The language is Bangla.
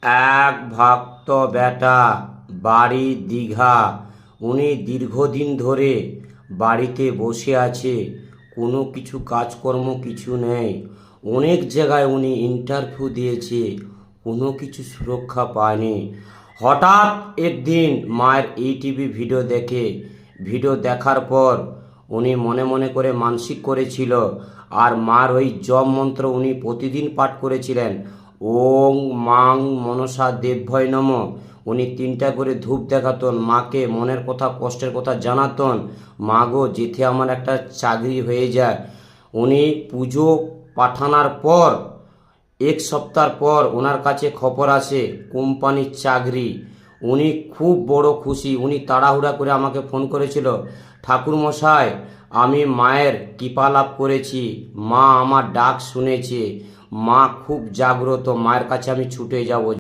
এক ভক্ত বেটা, বাড়ি দীঘা। উনি দীর্ঘদিন ধরে বাড়িতে বসে আছে, কোনো কিছু কাজকর্ম কিছু নেই। অনেক জায়গায় উনি ইন্টারভিউ দিয়েছে, কোনো কিছু সুরক্ষা পায়নি। হঠাৎ একদিন মায়ের ইটিভি ভিডিও দেখে, ভিডিও দেখার পর উনি মনে মনে করে মানসিক করেছিল, আর মার ওই জপ মন্ত্র উনি প্রতিদিন পাঠ করেছিলেন। ওং মাং মনসা দেবভয় নম। উনি 3টা করে ধূপ দেখাতেন, মাকে মনের কথা কষ্টের কথা জানাতেন, মা গো যেতে আমার একটা চাকরি হয়ে যায়। উনি পুজো পাঠানোর পর 1 সপ্তাহ পর ওনার কাছে খবর আসে কোম্পানির চাকরি। উনি খুব বড় খুশি। উনি তাড়াহুড়া করে আমাকে ফোন করেছিল, ঠাকুরমশাই আমি মায়ের কৃপা লাভ করেছি, মা আমার ডাক শুনেছে, মা খুব জাগ্রত, মায়ের কাছে আমি ছুটে যাব।